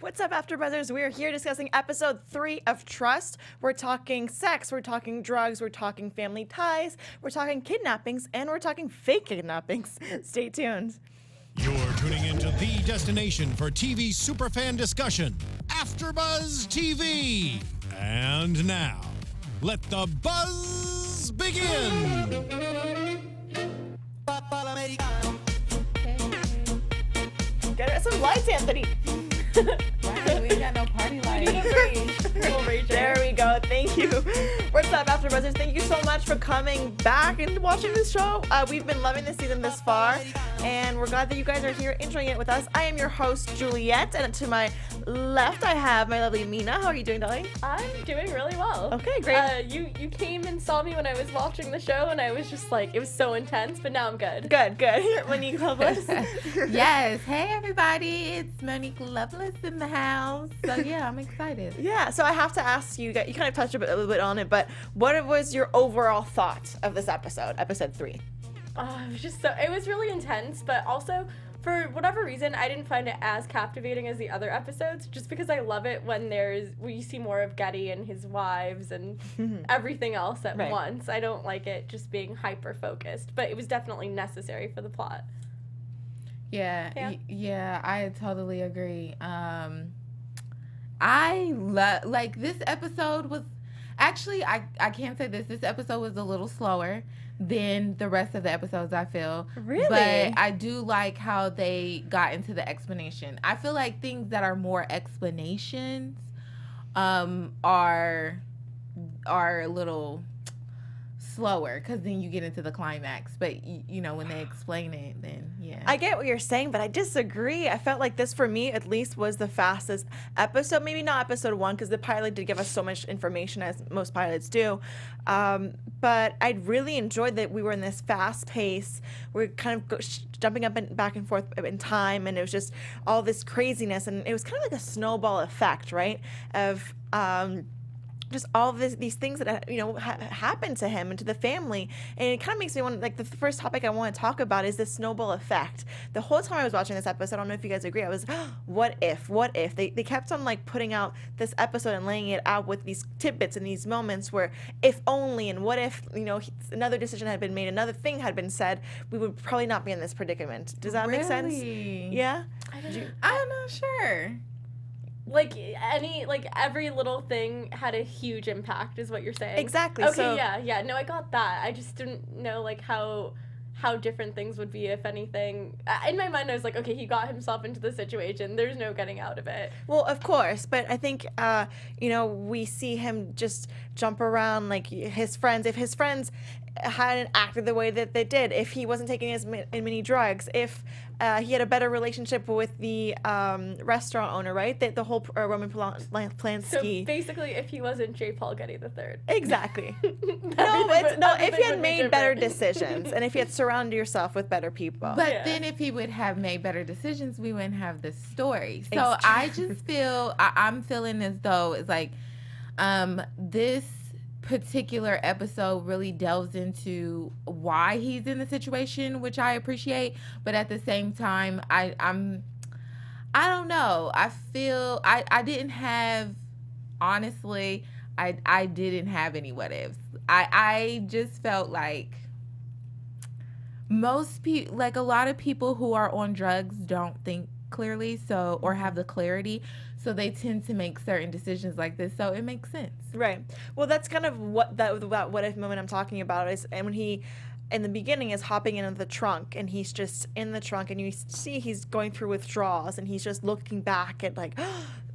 What's up, AfterBuzzers? We're here discussing episode 3 of Trust. We're talking sex, we're talking drugs, we're talking family ties, we're talking kidnappings, and we're talking fake kidnappings. Stay tuned. You're tuning into the destination for TV superfan discussion, AfterBuzz TV. And now, let the buzz begin. Get us some lights, Anthony. Wow, we ain't got no party lights. There we go. Thank you. What's up, AfterBuzzers? Thank you so much for coming back and watching this show. We've been loving this season this far, and we're glad that you guys are here enjoying it with us. I am your host, Juliet, and to my left, I have my lovely Mina. How are you doing, darling? I'm doing really well. Okay, great. You came and saw me when I was watching the show, and I was just like, it was so intense, but now I'm good. Good. Monique Loveless. Yes. Hey, everybody. It's Monique Loveless in the house. So, yeah, I'm excited. Yeah, so I have to ask you, you kind of touched a little bit on it, but what was your overall thought of this episode 3? It was really intense, but also, for whatever reason, I didn't find it as captivating as the other episodes, just because I love it when you see more of Getty and his wives and everything else at once. I don't like it just being hyper-focused, but it was definitely necessary for the plot. Yeah, I totally agree. This episode was, actually, I can't say this episode was a little slower than the rest of the episodes, I feel. Really? But I do like how they got into the explanation. I feel like things that are more explanations are a little slower, because then you get into the climax. But you know, when they explain it, then yeah, I get what you're saying, but I disagree. I felt like this, for me at least, was the fastest episode. Maybe not episode 1, because the pilot did give us so much information, as most pilots do, but I really enjoyed that we were in this fast pace. We're kind of jumping up and back and forth in time, and it was just all this craziness, and it was kind of like a snowball effect, right, of just all of these things that happened to him and to the family. And it kind of makes me want, like, the first topic I want to talk about is the snowball effect. The whole time I was watching this episode, I don't know if you guys agree, I was, what if they kept on, like, putting out this episode and laying it out with these tidbits and these moments where if only, and what if another decision had been made, another thing had been said, we would probably not be in this predicament. Does that make sense? Yeah, I'm not sure. Every little thing had a huge impact, is what you're saying. Exactly. Okay, so, yeah. No, I got that. I just didn't know, like, how different things would be, if anything. In my mind, I was like, okay, he got himself into the situation. There's no getting out of it. Well, of course, but I think, we see him just jump around like his friends. If his friends hadn't acted the way that they did, if he wasn't taking as many drugs, if he had a better relationship with the restaurant owner, right? The whole Roman Polanski. So basically, if he wasn't J. Paul Getty III. If he had made better decisions, and if you had surrounded yourself with better people. But then if he would have made better decisions, we wouldn't have this story. So I just feel, I'm feeling as though it's like this particular episode really delves into why he's in the situation, which I appreciate, but at the same time, I don't know. I feel I didn't have, honestly, I didn't have any what ifs. I just felt like most people, like a lot of people who are on drugs, don't think clearly, or have the clarity, so they tend to make certain decisions like this. So it makes sense. Right. Well, that's kind of what that what if moment I'm talking about is, and when he, in the beginning, is hopping into the trunk, and he's just in the trunk, and you see he's going through withdrawals, and he's just looking back at, like,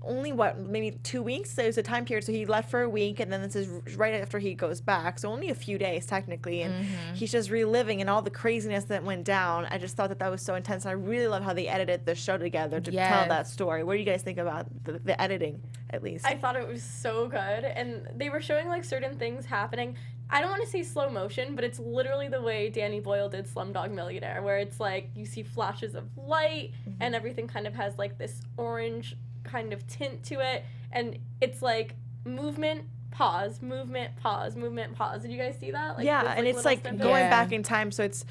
only maybe 2 weeks. So it was a time period. So he left for a week, and then this is right after he goes back. So only a few days technically, and he's just reliving and all the craziness that went down. I just thought that was so intense. And I really love how they edited the show together to tell that story. What do you guys think about the editing, at least? I thought it was so good, and they were showing, like, certain things happening. I don't want to say slow motion, but it's literally the way Danny Boyle did Slumdog Millionaire, where it's like you see flashes of light and everything kind of has, like, this orange kind of tint to it, and it's like movement pause, movement, pause, movement, pause. Did you guys see that? Like, yeah, those, and it's little like snippets? going Yeah. back in time, so it's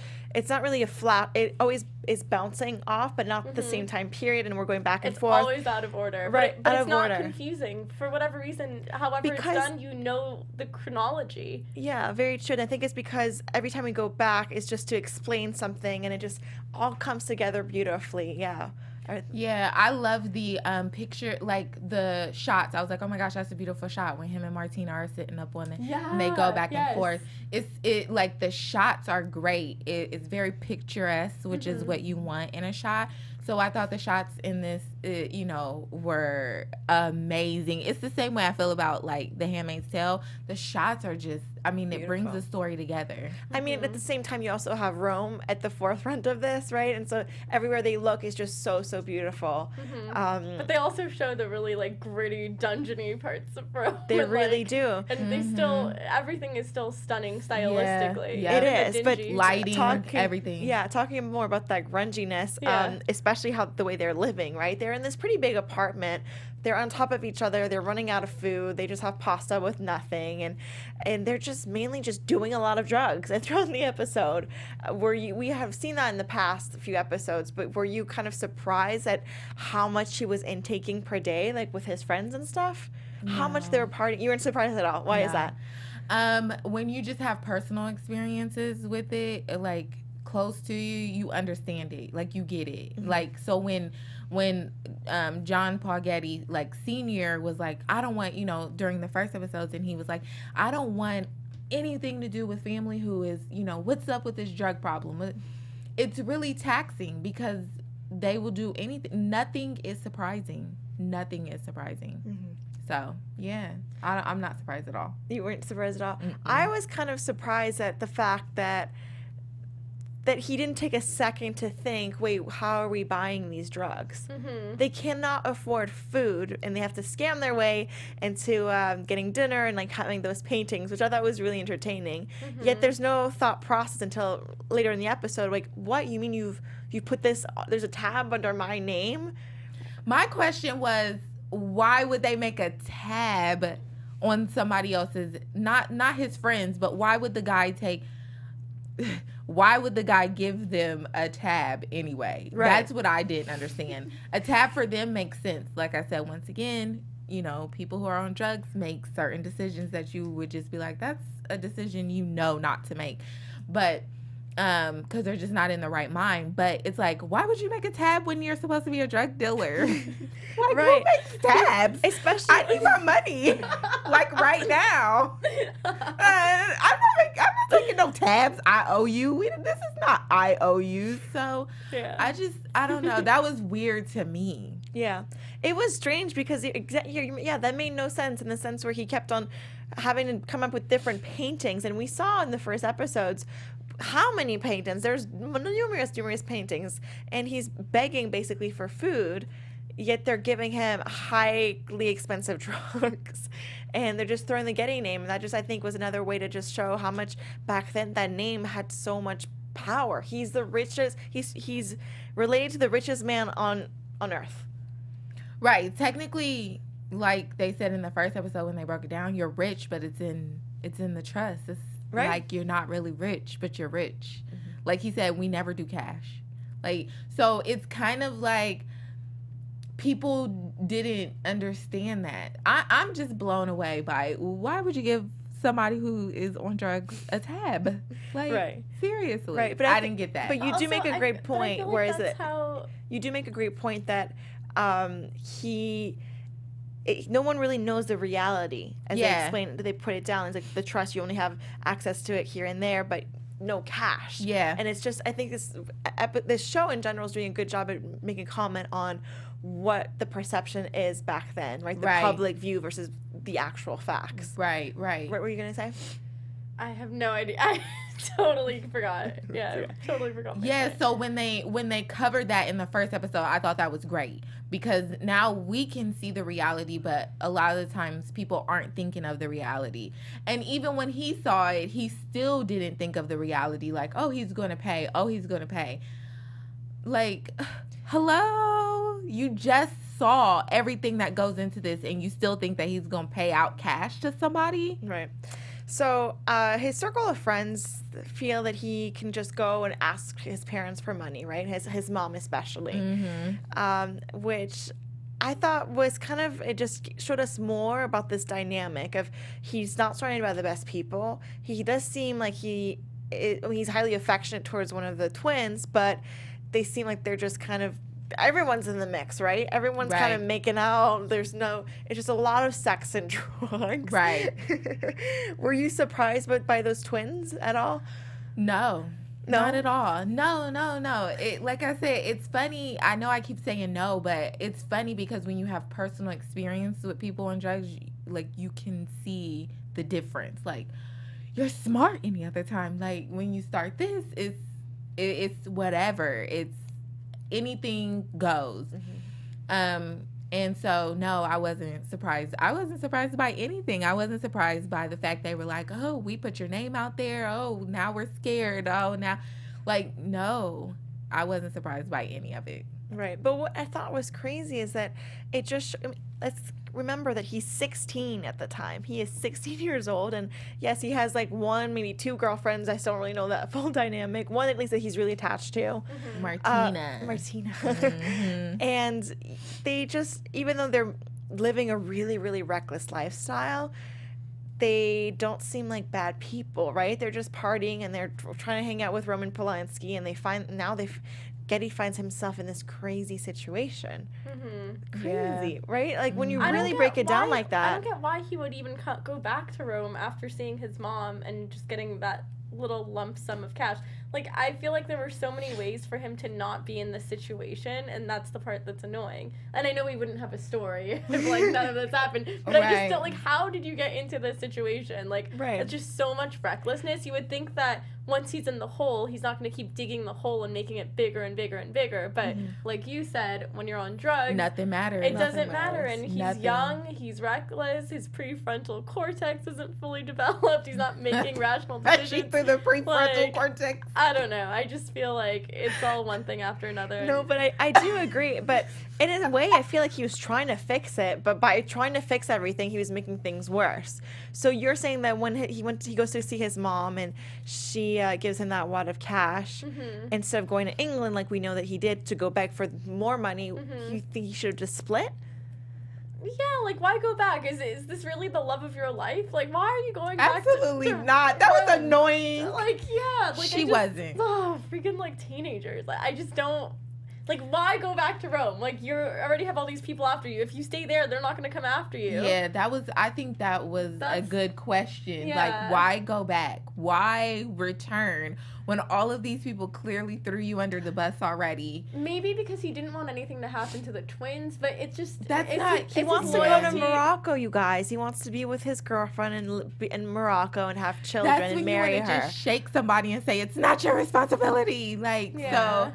not really a flat. It always is bouncing off, but not the same time period, and we're going back and It's forth. always out of order. Right, But out it's of not order. confusing for whatever reason. However Because- it's done, you know the chronology. Yeah, very true. And I think it's because every time we go back, it's just to explain something, and it just all comes together beautifully. Yeah. Yeah, I love the picture, like the shots. I was like, oh my gosh, that's a beautiful shot when him and Martina are sitting up on it. Yeah. And they go back yes. and forth. It like the shots are great. It's very picturesque, which is what you want in a shot. So I thought the shots in this, were amazing. It's the same way I feel about like The Handmaid's Tale. The shots are just, it brings Beautiful. the story together. I mean, at the same time, you also have Rome at the forefront of this, right? And so everywhere they look is just so, so beautiful. But they also show the really like gritty, dungeony parts of Rome. They and, really like, do. And they still, everything is still stunning stylistically. Yeah. It Even the is, but dingy- Lighting, everything. Yeah, talking more about that grunginess, Yeah. especially how the way they're living, right? They're in this pretty big apartment. They're on top of each other. They're running out of food. They just have pasta with nothing, and they're just mainly just doing a lot of drugs. And throughout the episode, we have seen that in the past few episodes, but were you kind of surprised at how much he was intaking per day, like with his friends and stuff? How much they were partying? You weren't surprised at all. Why is No. that? When you just have personal experiences with it, like close to you, you understand it. Like you get it. Like so when John Paul Getty like Sr. was like, I don't want, during the first episodes, and he was like, I don't want anything to do with family who is, what's up with this drug problem. It's really taxing because they will do anything. Nothing is surprising. So yeah, I'm not surprised at all. You weren't surprised at all. I was kind of surprised at the fact that he didn't take a second to think, wait, how are we buying these drugs? They cannot afford food, and they have to scam their way into getting dinner and like having those paintings, which I thought was really entertaining. Yet there's no thought process until later in the episode. Like, what? You mean you put this? There's a tab under my name. My question was, why would they make a tab on somebody else's, not his friends, but why would the guy give them a tab anyway? Right. That's what I didn't understand. A tab for them makes sense. Like I said, once again, people who are on drugs make certain decisions that you would just be like, that's a decision not to make. But because they're just not in the right mind. But it's like, why would you make a tab when you're supposed to be a drug dealer? Like, Right. who makes tabs? Especially, I need my money, like right now. I'm not taking no tabs. I owe you. This is not I owe you. So Yeah. I don't know. That was weird to me. Yeah, it was strange because that made no sense in the sense where he kept on having to come up with different paintings, and we saw in the first episodes how many paintings. There's numerous paintings, and he's begging basically for food, yet they're giving him highly expensive drugs, and they're just throwing the Getty name, and that just I think was another way to just show how much back then that name had so much power. He's the richest. He's related to the richest man on earth. Right. Technically, like they said in the first episode when they broke it down, you're rich, but it's in the trust. It's Right. like you're not really rich, but you're rich. Like he said, we never do cash. Like, so it's kind of like people didn't understand that. I'm just blown away by why would you give somebody who is on drugs a tab? Like, Right. seriously. Right, but I didn't get that. But you do Also, make a great but I point. feel like Whereas that's how you do make a great point that no one really knows the reality as they Yeah. explain it. They put it down. It's like the trust, you only have access to it here and there, but no cash. Yeah. And it's just, I think this show in general is doing a good job at making comment on what the perception is back then, right? The Right. public view versus the actual facts. Right. What were you going to say? I have no idea. I totally forgot. Yeah, totally forgot. my Yeah, point. so when they covered that in the first episode, I thought that was great because now we can see the reality, but a lot of the times people aren't thinking of the reality. And even when he saw it, he still didn't think of the reality, like, oh, he's going to pay. Like, hello? You just saw everything that goes into this, and you still think that he's gonna pay out cash to somebody. Right. So his circle of friends feel that he can just go and ask his parents for money, right? His mom especially, which I thought was kind of, it just showed us more about this dynamic of he's not surrounded by the best people. He does seem like he's highly affectionate towards one of the twins, but they seem like they're just kind of, everyone's in the mix, right? Everyone's kind of making out. It's just a lot of sex and drugs. Right. Were you surprised by those twins at all? No. Not at all. No. Like I said, it's funny. I know I keep saying no, but it's funny because when you have personal experience with people on drugs, like, you can see the difference. Like, you're smart any other time. Like, when you start this, it's whatever. It's anything goes. And so, no, I wasn't surprised. I wasn't surprised by anything. I wasn't surprised by the fact they were like, oh, we put your name out there. Oh, now we're scared. Oh, now. Like, no, I wasn't surprised by any of it. Right. But what I thought was crazy is that it just, let's remember that he's 16 at the time. He is 16 years old. And yes, he has like one, maybe two girlfriends. I still don't really know that full dynamic. One, at least, that he's really attached to. Martina. And they just, even though they're living a really, really reckless lifestyle, they don't seem like bad people, right? They're just partying and they're trying to hang out with Roman Polanski, and Getty finds himself in this crazy situation. Crazy, right? Like, when you really break it down like that. I don't get why he would even go back to Rome after seeing his mom and just getting that little lump sum of cash. Like, I feel like there were so many ways for him to not be in this situation, and that's the part that's annoying. And I know we wouldn't have a story if, like, none of this happened, but I just don't, like, how did you get into this situation? Like, it's just so much recklessness. You would think that once he's in the hole, he's not going to keep digging the hole and making it bigger and bigger and bigger. But like you said, when you're on drugs, nothing matters. It doesn't matter. And he's young, he's reckless, his prefrontal cortex isn't fully developed, he's not making rational decisions. Through the prefrontal cortex. I don't know. I just feel like it's all one thing after another. No, but I do agree. But in a way, I feel like he was trying to fix it, but by trying to fix everything, he was making things worse. So you're saying that when he goes to see his mom and she gives him that wad of cash, instead of going to England like we know that he did to go beg for more money, you think he should have just split? Yeah, like, why go back? Is this really the love of your life? Like, why are you going back? Absolutely not. That was annoying. Like, yeah. Like, she wasn't. Oh, freaking, like, teenagers. Like, I just don't. Like, why go back to Rome? Like, you already have all these people after you. If you stay there, they're not going to come after you. Yeah, I think that was a good question. Yeah. Like, why go back? Why return when all of these people clearly threw you under the bus already? Maybe because he didn't want anything to happen to the twins, but it's just... He wants to go to Morocco, you guys. He wants to be with his girlfriend in Morocco and have children and marry her. That's when you want to just shake somebody and say, it's not your responsibility. Like, so...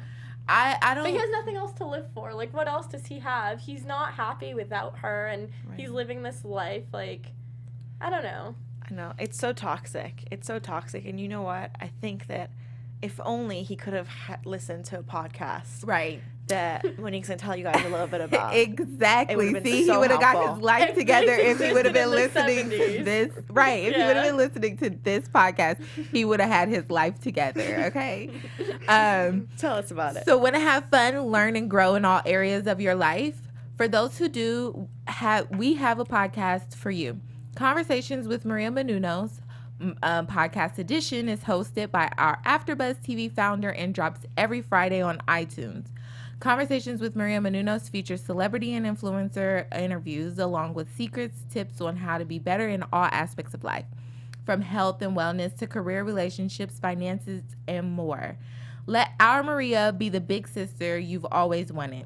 I don't. But he has nothing else to live for. Like, what else does he have? He's not happy without her, and he's living this life. Like, I don't know. I know. It's so toxic. It's so toxic. And you know what? I think that if only he could have listened to a podcast. Right. That Monique's going to tell you guys a little bit about. Exactly. See, he would have got his life together if he would have been listening to this. Right. If he would have been listening to this podcast, he would have had his life together. Okay. Tell us about it. So want to have fun, learn, and grow in all areas of your life? For those who do, we have a podcast for you. Conversations with Maria Menounos. Podcast edition is hosted by our AFTERBUZZ TV founder and drops every Friday on iTunes. Conversations with Maria Menounos features celebrity and influencer interviews along with secrets, tips on how to be better in all aspects of life, from health and wellness to career, relationships, finances, and more. Let our Maria be the big sister you've always wanted.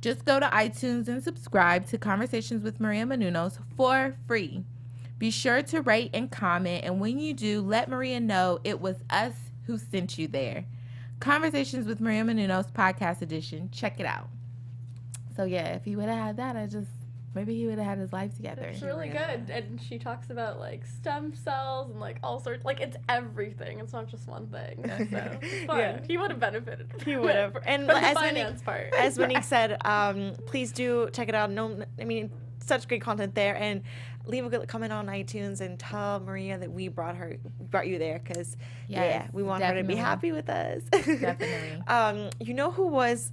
Just go to iTunes and subscribe to Conversations with Maria Menounos for free. Be sure to rate and comment, and when you do, let Maria know it was us who sent you there. Conversations with Maria Menounos podcast edition. Check it out. So yeah, if you would have had that, Maybe he would have had his life together. It's really good. And she talks about, like, stem cells and, like, all sorts. Like, it's everything. It's not just one thing. So it's fun. Yeah. He would have benefited. He would have. And from the as finance part. As Monique said, please do check it out. No, I mean, such great content there. And leave a good comment on iTunes and tell Maria that we brought you there because, we want her to be happy with us. Definitely. You know who was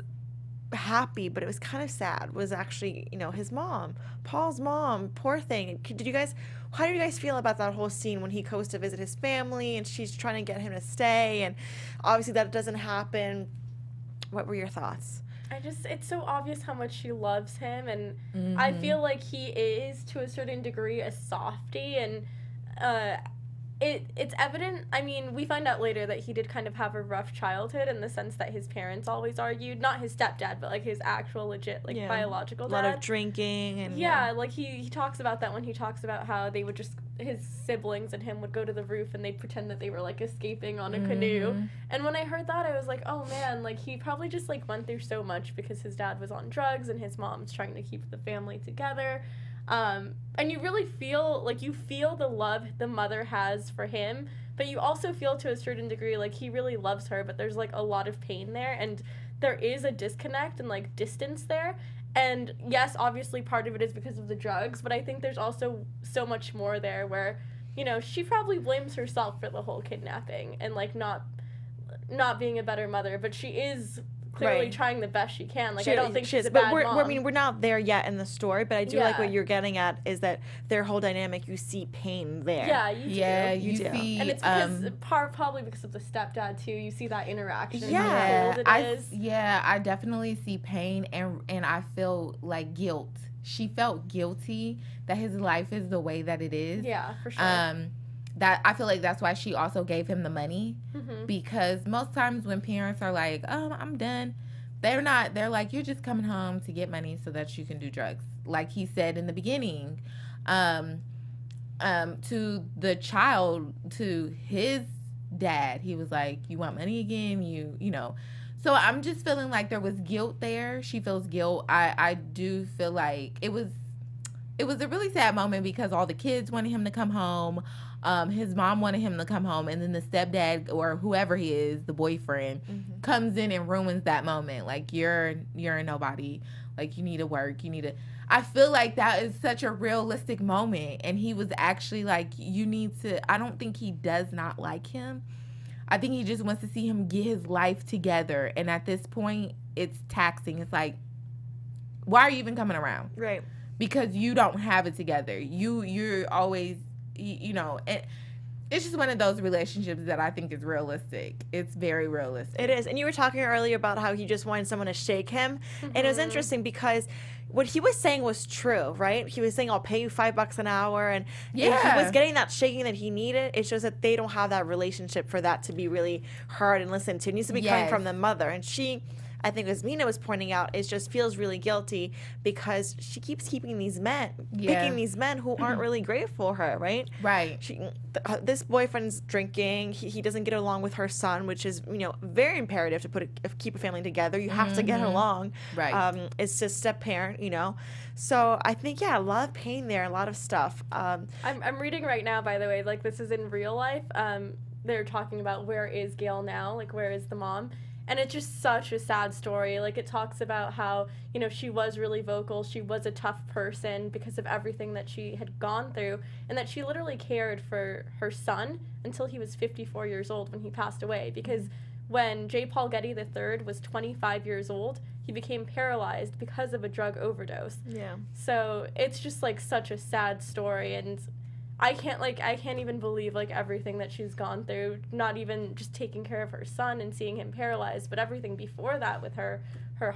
happy, but it was kind of sad, was actually, his mom, Paul's mom. Poor thing. How do you guys feel about that whole scene when he goes to visit his family and she's trying to get him to stay, and obviously that doesn't happen? What were your thoughts? It's so obvious how much she loves him, and I feel like he is, to a certain degree, a softie, and it's evident. I mean, we find out later that he did kind of have a rough childhood in the sense that his parents always argued. Not his stepdad, but, like, his actual legit, like, biological dad. A lot of drinking and... Yeah, like, he talks about that when he talks about how they would just... His siblings and him would go to the roof and they'd pretend that they were, like, escaping on a canoe. And when I heard that, I was like, oh, man, like, he probably just, like, went through so much because his dad was on drugs and his mom's trying to keep the family together. And you really feel, like, the love the mother has for him, but you also feel to a certain degree, like, he really loves her, but there's, like, a lot of pain there, and there is a disconnect and, like, distance there. And yes, obviously part of it is because of the drugs, but I think there's also so much more there where, she probably blames herself for the whole kidnapping and, like, not being a better mother, but she is clearly trying the best she can. Like, I don't think she's a bad mom. We're not there yet in the story, but I do like what you're getting at is that their whole dynamic, you see pain there. Yeah, you do. Yeah, you do. See, and it's because probably because of the stepdad too. You see that interaction. Yeah, and how cold it is. I definitely see pain, and I feel like guilt. She felt guilty that his life is the way that it is. Yeah, for sure. That I feel like that's why she also gave him the money, because most times when parents are like, I'm done, they're not. They're like, you're just coming home to get money so that you can do drugs. Like he said in the beginning, to the child, to his dad, he was like, you want money again? You know. So I'm just feeling like there was guilt there. She feels guilt. I do feel like it was a really sad moment because all the kids wanted him to come home. His mom wanted him to come home, and then the stepdad or whoever he is, the boyfriend, comes in and ruins that moment. Like, you're a nobody. Like, you need to work. I feel like that is such a realistic moment, and he was actually like, you need to. I don't think he does not like him. I think he just wants to see him get his life together, and at this point, it's taxing. It's like, why are you even coming around? Right. Because you don't have it together. You're always, and it's just one of those relationships that I think is realistic. It's very realistic. It is. And you were talking earlier about how he just wanted someone to shake him. And it was interesting because what he was saying was true, right? He was saying, I'll pay you $5 an hour. And he was getting that shaking that he needed. It's just that they don't have that relationship for that to be really heard and listened to. It needs to be coming from the mother. And she, I think as Mina was pointing out, it just feels really guilty because she keeps keeping these men, picking these men who aren't really great for her, right? Right. This boyfriend's drinking. He doesn't get along with her son, which is, very imperative to keep a family together. You have to get along. Right. It's just step parent, So I think, a lot of pain there, a lot of stuff. I'm reading right now, by the way, like this is in real life. They're talking about where is Gail now, like where is the mom? And it's just such a sad story. Like, it talks about how, she was really vocal. She was a tough person because of everything that she had gone through. And that she literally cared for her son until he was 54 years old when he passed away. Because when John Paul Getty III was 25 years old, he became paralyzed because of a drug overdose. Yeah. So it's just, like, such a sad story. And I can't even believe, like, everything that she's gone through, not even just taking care of her son and seeing him paralyzed, but everything before that with her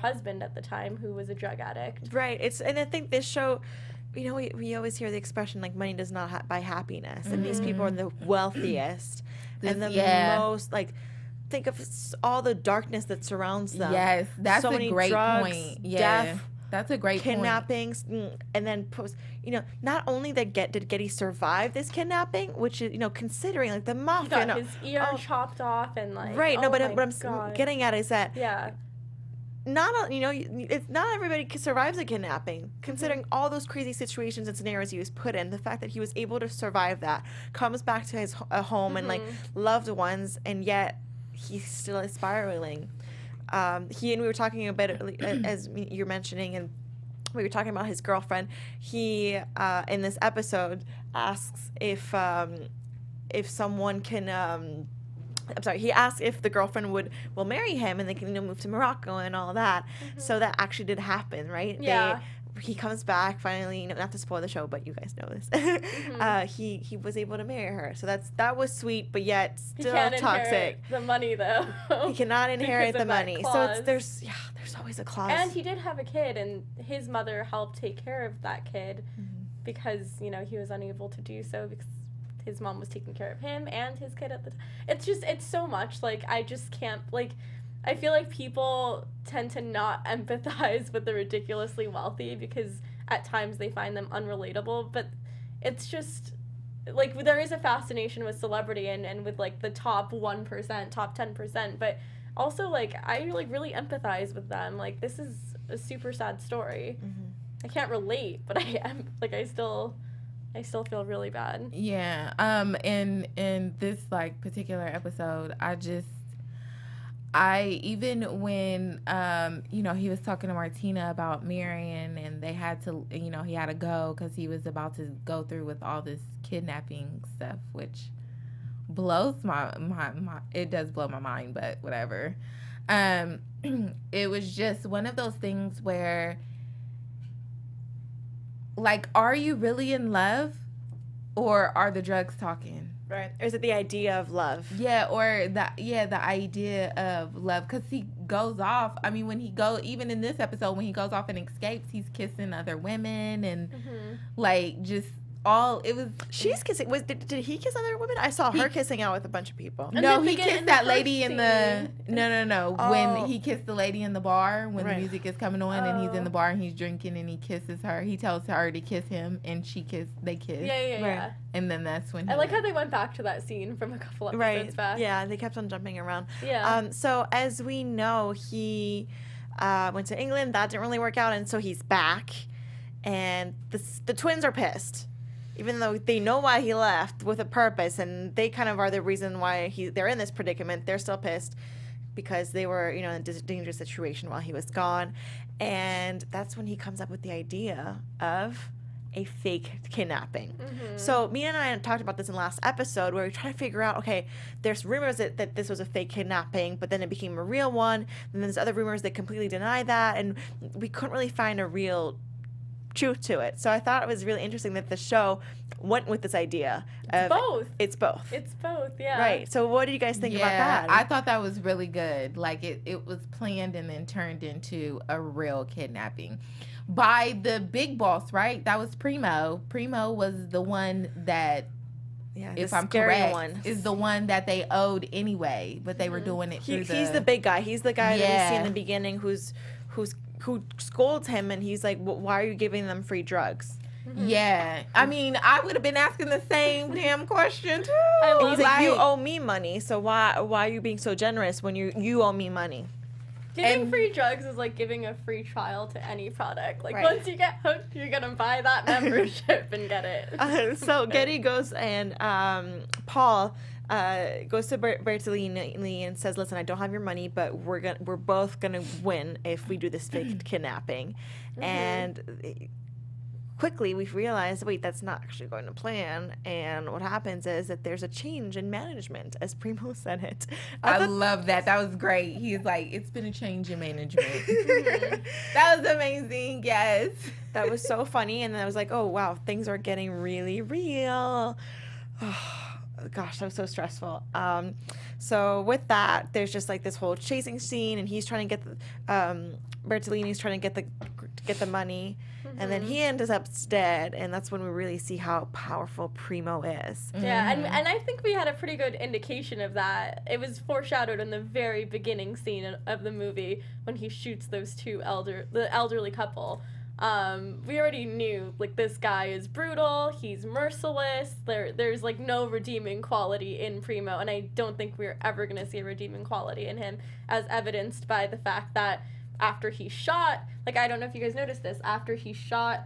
husband at the time, who was a drug addict. Right. And I think this show, we always hear the expression, like, money does not buy happiness. And these people are the wealthiest and the most, like, think of all the darkness that surrounds them. Yes, that's so a many great drugs, point. Yeah. Death, that's a great kidnappings, point. And then not only did Getty survive this kidnapping, which is considering like the mafia. He got his ear chopped off and like. Right. No, but what I'm God. getting at is that it's not everybody survives a kidnapping. Considering all those crazy situations and scenarios he was put in, the fact that he was able to survive that, comes back to his home and like loved ones, and yet he still is spiraling. We were talking a bit as you're mentioning, and we were talking about his girlfriend. He in this episode asks if someone can. I'm sorry. He asked if the girlfriend will marry him and they can move to Morocco and all that. So that actually did happen, right? Yeah. He comes back finally. Not to spoil the show, but you guys know this. He was able to marry her, so that was sweet, but yet still he can't toxic. Inherit the money though. He cannot inherit the money, clause. so there's always a clause. And he did have a kid, and his mother helped take care of that kid because he was unable to do so because his mom was taking care of him and his kid at the time. It's so much. Like, I just can't, like, I feel like people tend to not empathize with the ridiculously wealthy because at times they find them unrelatable, but it's just, like, there is a fascination with celebrity and with, like, the top 1%, top 10%, but also, like, I, like, really empathize with them. Like, this is a super sad story. I can't relate, but I am, like, I still feel really bad. Yeah. In this like particular episode, even when he was talking to Martina about marrying, and they had to, he had to go because he was about to go through with all this kidnapping stuff, which blows my it does blow my mind, but whatever. It was just one of those things where, like, are you really in love, or are the drugs talking? Right. Or is it the idea of love? Yeah, or the idea of love. Because he goes off. I mean, even in this episode, when he goes off and escapes, he's kissing other women and, like, just She's kissing. Did he kiss other women? I saw her kissing out with a bunch of people. No, he kissed that lady in the... No. Oh. When he kissed the lady in the bar, when the music is coming on and he's in the bar and he's drinking and he kisses her. He tells her to kiss him and they kiss. Yeah. And then that's when I like how they went back to that scene from a couple episodes back. Yeah, they kept on jumping around. Yeah. So as we know, he went to England. That didn't really work out, and so he's back. And the twins are pissed. Even though they know why he left with a purpose, and they kind of are the reason why they're in this predicament, they're still pissed because they were, in a dangerous situation while he was gone. And that's when he comes up with the idea of a fake kidnapping. So Mina and I talked about this in the last episode, where we try to figure out, okay, there's rumors that this was a fake kidnapping, but then it became a real one. And then there's other rumors that completely deny that, and we couldn't really find a real truth to it. So I thought it was really interesting that the show went with this idea of It's both. Yeah. Right. So what do you guys think about that? I thought that was really good. Like, it was planned and then turned into a real kidnapping by the big boss, right? That was Primo. Primo was the one that, if I'm correct, is the one that they owed anyway, but they were doing it through he's the big guy. He's the guy that we see in the beginning who scolds him, and he's like, why are you giving them free drugs? Yeah. I mean, I would have been asking the same damn question too. He's like, you owe me money, so why are you being so generous when you owe me money? Giving free drugs is like giving a free trial to any product. Like, once you get hooked, you're gonna buy that membership and get it. So Getty goes, and Paul goes to Bertolini and says, listen, I don't have your money, but we're both gonna win if we do this fake kidnapping. And quickly we realize, wait, that's not actually going to plan. And what happens is that there's a change in management, as Primo said it. I love that. That was great. He's like, it's been a change in management. That was amazing. Yes. That was so funny. And then I was like, oh, wow, things are getting really real. Oh, gosh, that was so stressful. So with that, there's just like this whole chasing scene, and he's trying to get Bertolini's trying to get the money, and then he ends up dead, and that's when we really see how powerful Primo is. Yeah, and I think we had a pretty good indication of that. It was foreshadowed in the very beginning scene of the movie when he shoots those the elderly couple. We already knew, like, this guy is brutal, he's merciless, there's like no redeeming quality in Primo, and I don't think we're ever gonna see a redeeming quality in him, as evidenced by the fact that after he shot, like, I don't know if you guys noticed this, after he shot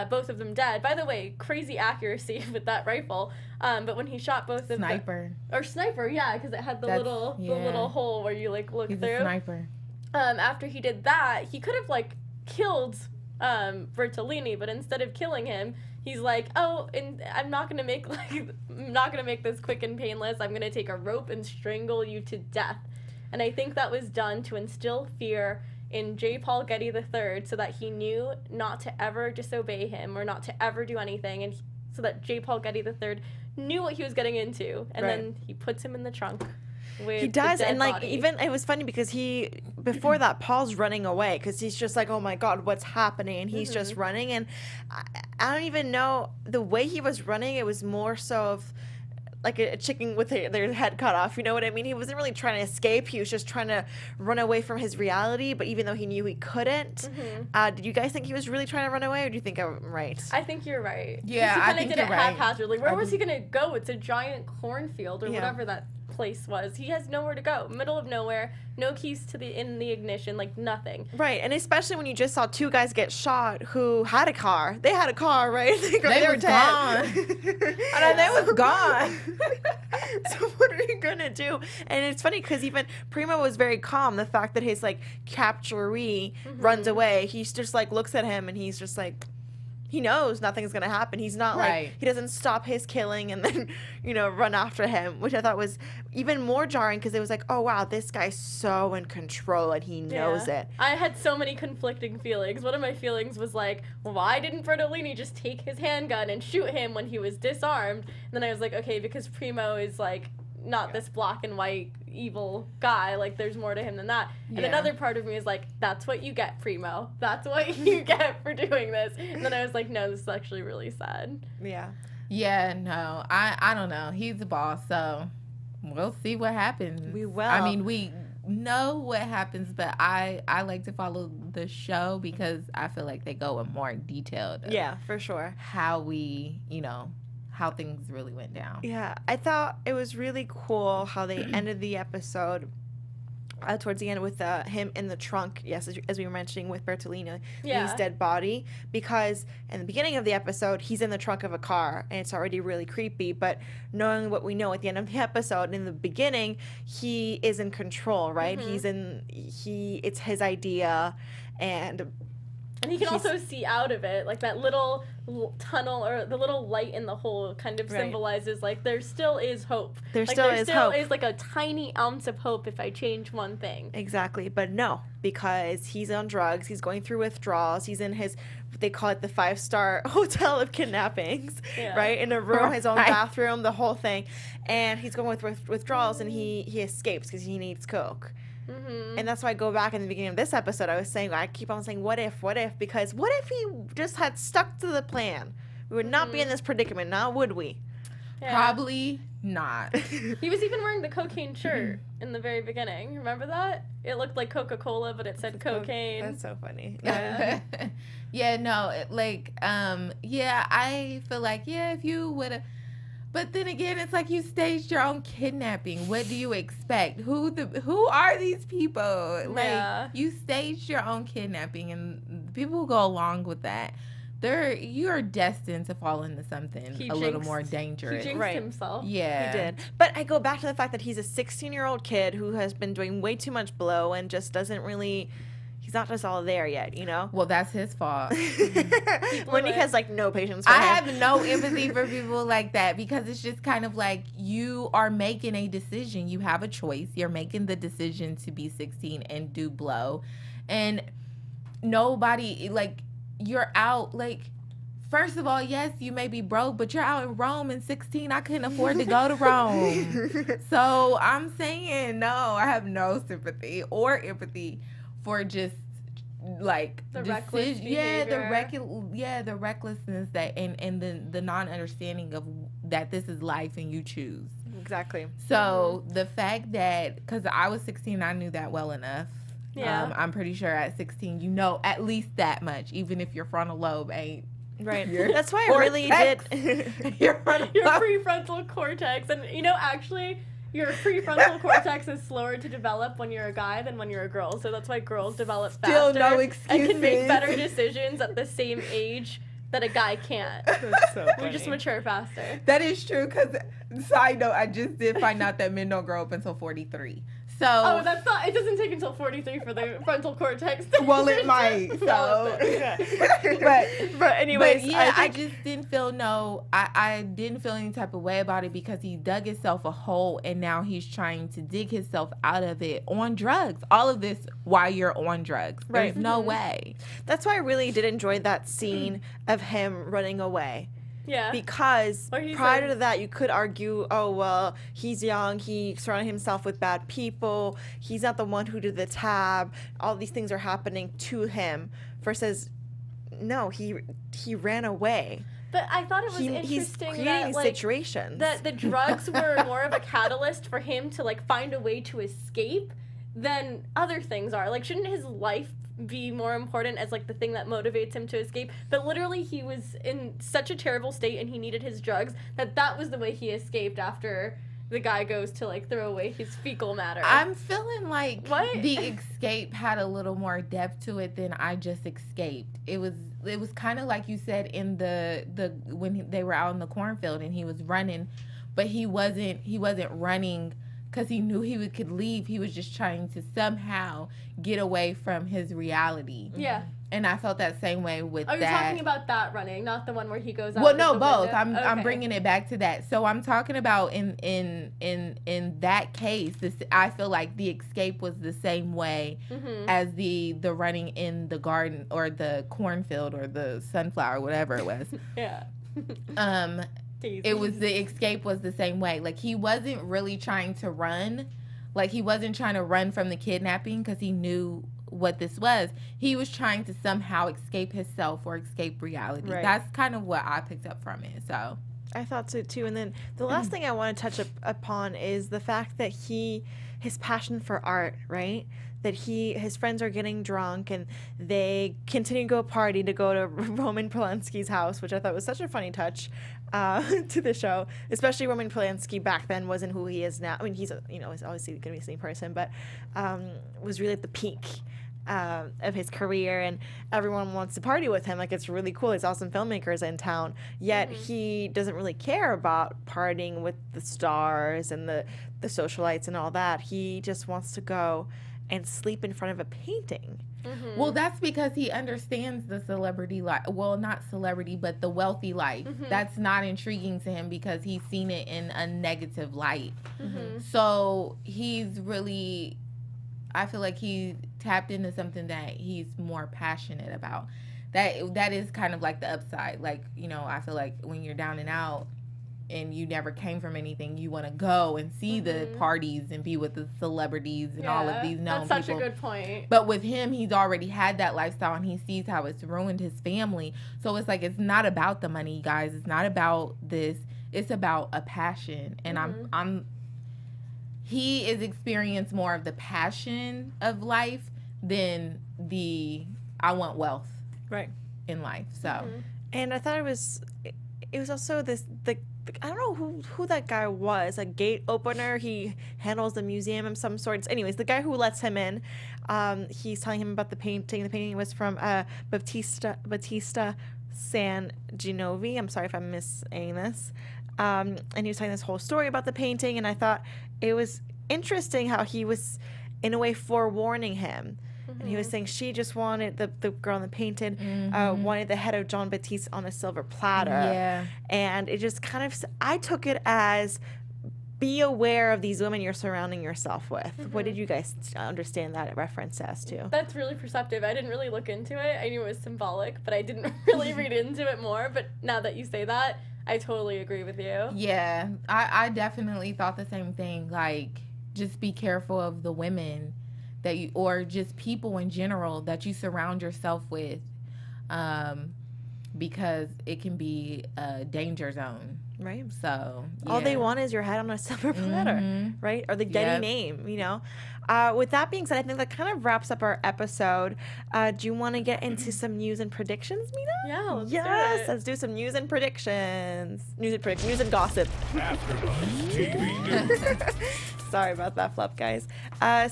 both of them dead. By the way, crazy accuracy with that rifle. But when he shot both of them, sniper, yeah, because it had the little hole where you like look He's through. A sniper. After he did that, he could have like killed Bertolini, but instead of killing him, he's like, oh, and I'm not gonna make this quick and painless. I'm gonna take a rope and strangle you to death. And I think that was done to instill fear in J. Paul Getty III, so that he knew not to ever disobey him or not to ever do anything, and so that J. Paul Getty III knew what he was getting into, and then he puts him in the trunk. He does, and like body. even it was funny because before that Paul's running away because he's just like, oh my god, what's happening, and he's just running, and I don't even know the way he was running. It was more so of like a chicken with their head cut off, you know what I mean? He wasn't really trying to escape. He was just trying to run away from his reality, but even though he knew he couldn't. Did you guys think he was really trying to run away, or do you think I'm right? I think you're right. Yeah, I think did it right. haphazardly. Where was he going to go? It's a giant cornfield or whatever that place was. He has nowhere to go. Middle of nowhere, no keys to in the ignition, like nothing. Right, and especially when you just saw two guys get shot who had a car. They had a car, right? They were were gone. And they was gone. So what are you gonna do? And it's funny because even Primo was very calm. The fact that his like capturee runs away, he just like looks at him and he's just like, he knows nothing's gonna happen. He's not like, he doesn't stop his killing and then run after him, which I thought was even more jarring because it was like, oh wow, this guy's so in control and he knows it. I had so many conflicting feelings. One of my feelings was like, why didn't Bertolini just take his handgun and shoot him when he was disarmed? And then I was like, okay, because Primo is like not this black and white evil guy, like there's more to him than that. And another part of me is like, that's what you get, Primo, that's what you get for doing this. And then I was like, no, this is actually really sad. No, I don't know, he's the boss, so we'll see what happens. We will. I mean, we know what happens, but I like to follow the show because I feel like they go in more detailed for sure how we how things really went down. Yeah, I thought it was really cool how they ended the episode towards the end with him in the trunk, as we were mentioning with Bertolini's dead body, because in the beginning of the episode, he's in the trunk of a car, and it's already really creepy, but knowing what we know at the end of the episode, in the beginning, he is in control, right? It's his idea, and he can also see out of it, like that little tunnel or the little light in the hole kind of symbolizes like there still is hope. There still is like a tiny ounce of hope if I change one thing. Exactly, but no, because he's on drugs, he's going through withdrawals, he's in his, they call it the 5-star hotel of kidnappings, right? In a room, his own bathroom, the whole thing, and he's going with withdrawals, and he escapes because he needs coke. And that's why I go back in the beginning of this episode, I keep on saying what if, because what if he just had stuck to the plan? We would not be in this predicament now, would we? Probably not. He was even wearing the cocaine shirt in the very beginning. Remember that? It looked like Coca-Cola, but it said cocaine. That's so funny. I feel like if you would have. But then again, it's like you staged your own kidnapping. What do you expect? Who are these people? Like you staged your own kidnapping, and people who go along with that, you are destined to fall into something little more dangerous. He jinxed himself. Yeah, he did. But I go back to the fact that he's a 16-year-old kid who has been doing way too much blow and just doesn't really. He's not just all there yet, Well, that's his fault. Monique has like no patience for him. I have no empathy for people like that because it's just kind of like you are making a decision. You have a choice. You're making the decision to be 16 and do blow. And nobody, like, you're out, like, first of all, yes, you may be broke, but you're out in Rome in 16. I couldn't afford to go to Rome. So I'm saying, no, I have no sympathy or empathy for just like the reckless behavior. The recklessness that and the non-understanding of that this is life and you choose. Exactly. So the fact that, because I was 16, I knew that well enough. I'm pretty sure at 16 you know at least that much, even if your frontal lobe ain't right. That's why I really did your prefrontal cortex. And actually your prefrontal cortex is slower to develop when you're a guy than when you're a girl. So that's why girls develop faster no and excuses. can make better decisions at the same age that a guy can't. That's so funny. We just mature faster. That is true, because, side note, I just did find out that men don't grow up until 43. So, Oh, that's not. It doesn't take until 43 for the frontal cortex. To well, it might. So, But anyways, but yeah, I think just didn't feel I didn't feel any type of way about it, because he dug himself a hole, and now he's trying to dig himself out of it on drugs. All of this while you're on drugs. Right. There's no way. that's why I really did enjoy that scene of him running away. Yeah. Because Or he prior says- to that, you could argue, oh, well, he's young. He surrounded himself with bad people. He's not the one who did the tab. All these things are happening to him. Versus, no, he ran away. But I thought it was He's interesting creating that, these like, situations. that the drugs were more of a catalyst for him to, like, find a way to escape than other things are. Like, shouldn't his life be more important as, like, the thing that motivates him to escape? But literally he was in such a terrible state and he needed his drugs that was the way he escaped after the guy goes to, like, throw away his fecal matter. I'm feeling like What? the escape had a little more depth to it than I just escaped. It was kind of like you said in the when they were out in the cornfield and he was running, but he wasn't running because he knew he could leave. He was just trying to somehow get away from his reality. Yeah. And I felt that same way with Oh, you're that. talking about that running, not the one where he goes out. Well, of no, the both. window? I'm Okay. bringing it back to that. So I'm talking about in that case, I feel like the escape was the same way as the running in the garden or the cornfield or the sunflower, whatever it was. Yeah. It was the escape was the same way. Like he wasn't really trying to run. Like he wasn't trying to run from the kidnapping because he knew what this was. He was trying to somehow escape himself or escape reality. Right. That's kind of what I picked up from it. So I thought so too. And then the last thing I want to touch upon is the fact that his passion for art, right? That his friends are getting drunk and they continue to go party to go to Roman Polanski's house, which I thought was such a funny touch to the show. Especially Roman Polanski back then wasn't who he is now. I mean, he's he's obviously going to be the same person, but was really at the peak of his career, and everyone wants to party with him. Like, it's really cool. There's awesome filmmakers in town, yet he doesn't really care about partying with the stars and the socialites and all that. He just wants to go and sleep in front of a painting. Well, that's because he understands the celebrity life. Well, not celebrity, but the wealthy life. That's not intriguing to him because he's seen it in a negative light. So he's really, I feel like he tapped into something that he's more passionate about. That is kind of like the upside. Like, I feel like when you're down and out and you never came from anything, you want to go and see the parties and be with the celebrities and all of these known That's people. such a good point. But with him, he's already had that lifestyle and he sees how it's ruined his family. So it's like, it's not about the money, guys. It's not about this. It's about a passion. And he is experienced more of the passion of life than I want wealth Right. in life. So And I thought it was also I don't know who that guy was, a gate opener. He handles the museum of some sorts. Anyways, the guy who lets him in, he's telling him about the painting. The painting was from Battista San Genovi. I'm sorry if I'm missaying this. And he was telling this whole story about the painting, and I thought it was interesting how he was, in a way, forewarning him. And he was saying she just wanted, the girl in the painting, wanted the head of John Baptiste on a silver platter. Yeah. And it just kind of, I took it as, be aware of these women you're surrounding yourself with. What did you guys understand that reference as to? That's really perceptive. I didn't really look into it. I knew it was symbolic, but I didn't really read into it more. But now that you say that, I totally agree with you. Yeah, I definitely thought the same thing. Like, just be careful of the women that or just people in general that you surround yourself with. because it can be a danger zone. Right. So all they yeah. want is your head on a silver platter, right? Or the Getty name, you know. With that being said, I think that kind of wraps up our episode. Do you want to get into some news and predictions, Mina? Yeah, let's do Yes, it. let's do some news and predictions. News and gossip. AfterBuzz TV News. Sorry about that, flop guys.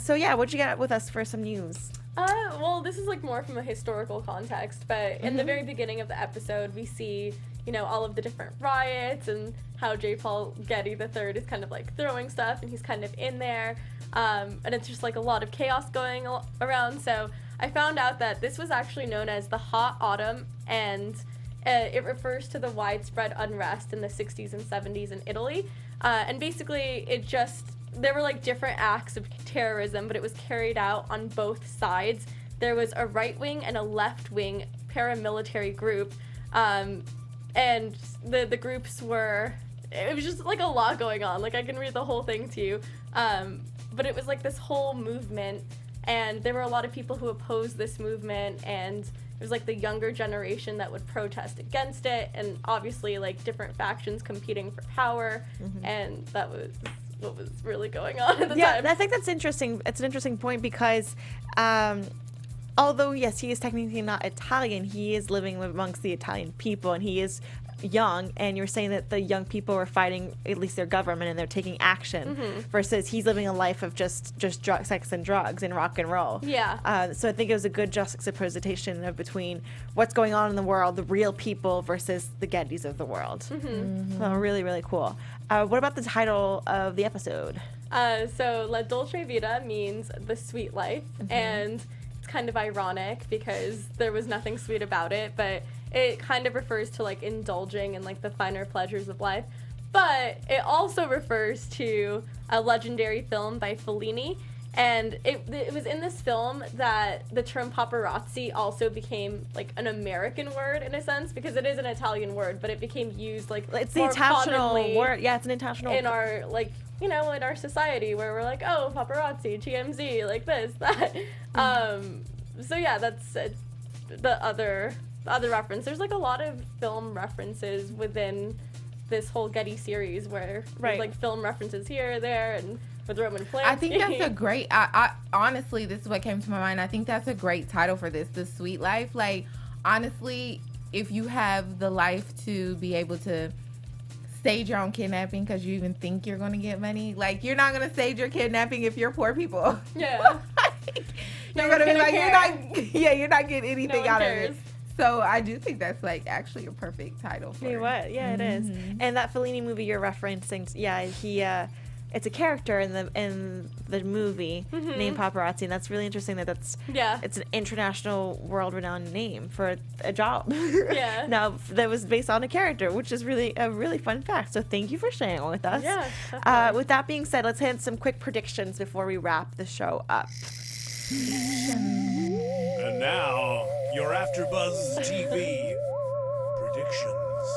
So yeah, what'd you got with us for some news? Well, this is like more from a historical context, but in the very beginning of the episode, we see, you know, all of the different riots and how John Paul Getty III is kind of like throwing stuff and he's kind of in there. And it's just like a lot of chaos going around. So I found out that this was actually known as the Hot Autumn, and it refers to the widespread unrest in the 60s and 70s in Italy. And basically, there were like different acts of terrorism, but it was carried out on both sides. There was a right-wing and a left-wing paramilitary group, and the groups were, it was just like a lot going on. Like I can read the whole thing to you, but it was like this whole movement, and there were a lot of people who opposed this movement, and it was like the younger generation that would protest against it, and obviously like different factions competing for power, and that was what was really going on at the time. I think that's interesting. It's an interesting point because although, yes, he is technically not Italian, he is living amongst the Italian people, and he is young, and you're saying that the young people are fighting at least their government and they're taking action versus he's living a life of just sex and drugs and rock and roll. Yeah. So I think it was a good juxtaposition of between what's going on in the world, the real people versus the Gettys of the world. So really, really cool. What about the title of the episode? So La Dolce Vita means the sweet life, and it's kind of ironic because there was nothing sweet about it, but it kind of refers to like indulging in like the finer pleasures of life. But it also refers to a legendary film by Fellini, and it was in this film that the term paparazzi also became like an American word in a sense, because it is an Italian word, but it became used like It's the more intentional commonly word. Yeah, it's an intentional in our like, you know, in our society where we're like, oh, paparazzi, TMZ, like this, that. So yeah, that's the other reference. There's like a lot of film references within this whole Getty series where there's like film references here, there, and with Roman Polanski. I think that's a great, I honestly, this is what came to my mind. I think that's a great title for this, The Sweet Life. Like, honestly, if you have the life to be able to stage your own kidnapping because you even think you're going to get money, like, you're not going to stage your kidnapping if you're poor people. Yeah. You're going to be like, you're not getting anything out of cares. it. So I do think that's like actually a perfect title for it. What? Yeah, it is. And that Fellini movie you're referencing, yeah, he it's a character in the movie named Paparazzi, and that's really interesting that's it's an international world-renowned name for a job. Yeah. Now that was based on a character, which is really a really fun fact. So thank you for sharing it with us. Yeah, definitely. With that being said, let's hit some quick predictions before we wrap the show up. And now, your AfterBuzz TV predictions.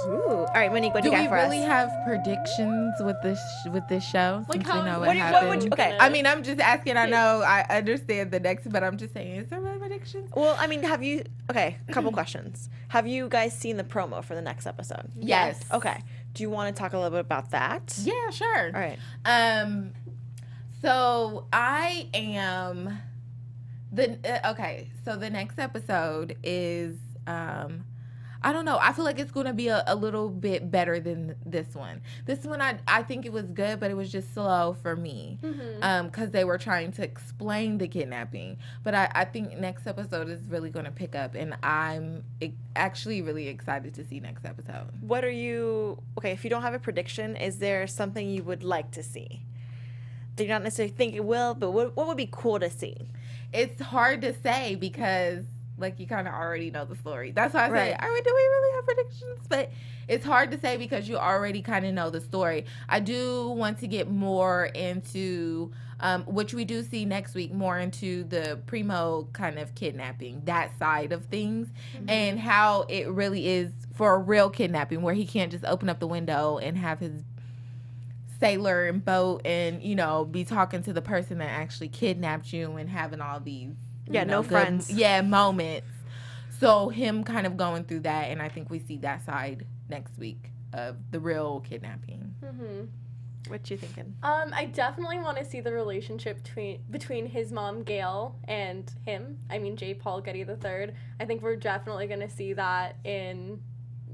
Ooh. All right, Monique, what do Do you we got for really us? have predictions with this show? Like Since how- we know what what do you- happens? would you- okay. I mean, I'm just asking. I know I understand the next, but I'm just saying, is there really predictions? Well, I mean, a couple questions. Have you guys seen the promo for the next episode? Yes. Okay. Do you want to talk a little bit about that? Yeah, sure. All right. So I am so the next episode is I don't know. I feel like it's going to be a little bit better than this one. This one, I think it was good, but it was just slow for me because they were trying to explain the kidnapping. But I think next episode is really going to pick up, and I'm actually really excited to see next episode. What are you, if you don't have a prediction, is there something you would like to see? Do you not necessarily think it will, but what would be cool to see? It's hard to say because like you kind of already know the story. That's why I say, Right. do we really have predictions? But it's hard to say because you already kind of know the story. I do want to get more into, which we do see next week, more into the Primo kind of kidnapping, that side of things, and how it really is for a real kidnapping where he can't just open up the window and have his sailor and boat and, be talking to the person that actually kidnapped you and having all these Yeah, no good, friends. moments. So him kind of going through that, and I think we see that side next week of the real kidnapping. What you thinking? I definitely want to see the relationship between his mom Gail and him. I mean, J. Paul Getty III. I think we're definitely going to see that in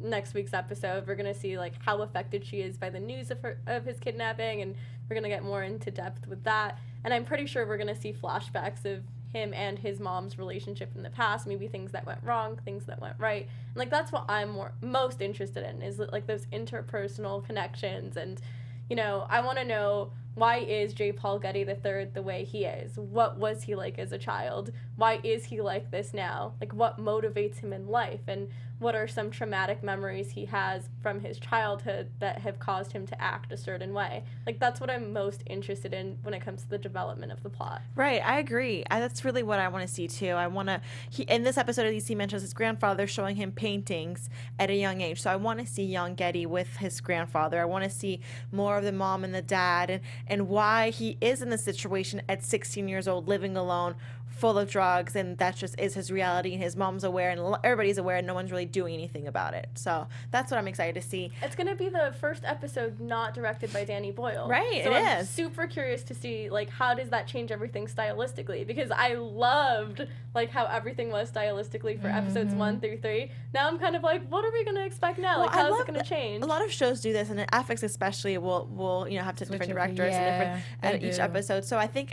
next week's episode. We're going to see like how affected she is by the news of his kidnapping, and we're going to get more into depth with that. And I'm pretty sure we're going to see flashbacks of him and his mom's relationship in the past, maybe things that went wrong, things that went right. And like that's what I'm most interested in, is like those interpersonal connections. And you know, I want to know, why is J. Paul Getty III the way he is? What was he like as a child? Why is he like this now? Like, what motivates him in life? And what are some traumatic memories he has from his childhood that have caused him to act a certain way? Like, that's what I'm most interested in when it comes to the development of the plot. Right, I agree. That's really what I want to see too. I want to. In this episode, at least, he mentions his grandfather showing him paintings at a young age. So I want to see young Getty with his grandfather. I want to see more of the mom and the dad, and why he is in this situation at 16 years old, living alone, full of drugs, and that just is his reality, and his mom's aware, and everybody's aware, and no one's really doing anything about it. So that's what I'm excited to see. It's going to be the first episode not directed by Danny Boyle. Right, so I'm super curious to see, like, how does that change everything stylistically? Because I loved, like, how everything was stylistically for episodes 1 through 3. Now I'm kind of like, what are we going to expect now? Like, how is it going to change? A lot of shows do this, and FX especially will have different directors and different each episode. So I think,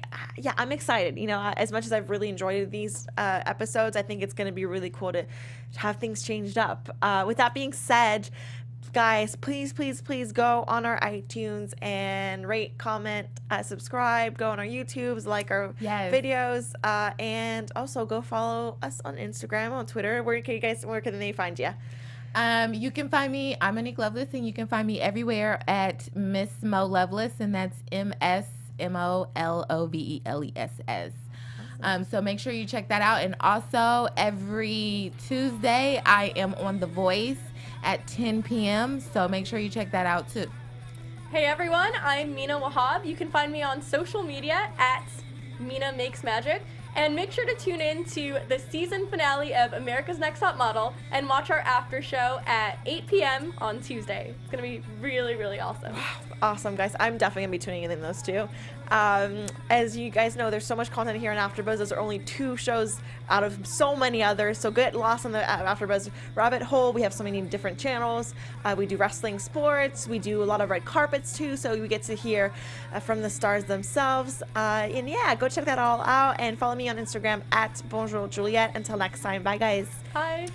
I'm excited. You know, as much as I've really enjoyed these episodes, I think it's going to be really cool to have things changed up. With that being said, guys, please go on our iTunes and rate, comment, subscribe, go on our YouTubes, like our videos, and also go follow us on Instagram, on Twitter. Where can they find you? You can find me, I'm Monique Loveless, and you can find me everywhere at Miss Mo Loveless, and that's MSMOLOVELESS. So make sure you check that out. And also every Tuesday, I am on The Voice at 10 p.m. So make sure you check that out too. Hey everyone, I'm Mina Wahab. You can find me on social media at Mina Makes Magic. And make sure to tune in to the season finale of America's Next Top Model and watch our after show at 8 p.m. on Tuesday. It's going to be really, really awesome. Awesome, guys. I'm definitely going to be tuning in those two. As you guys know, there's so much content here on AfterBuzz. Those are only 2 shows out of so many others. So get lost on the AfterBuzz rabbit hole. We have so many different channels. We do wrestling, sports. We do a lot of red carpets too. So we get to hear from the stars themselves. And yeah, go check that all out and follow me on Instagram at Bonjour Juliet. Until next time, bye guys. Bye.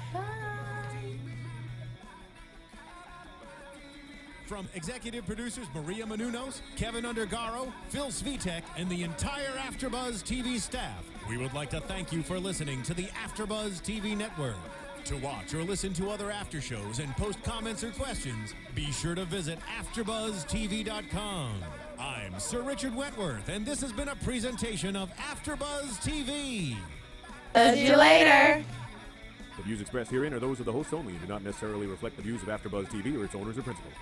From executive producers Maria Menounos, Kevin Undergaro, Phil Svitek, and the entire AfterBuzz TV staff, we would like to thank you for listening to the AfterBuzz TV network. To watch or listen to other after shows and post comments or questions, be sure to visit AfterBuzzTV.com. I'm Sir Richard Wentworth, and this has been a presentation of AfterBuzz TV. See you later. The views expressed herein are those of the hosts only and do not necessarily reflect the views of AfterBuzz TV or its owners or principals.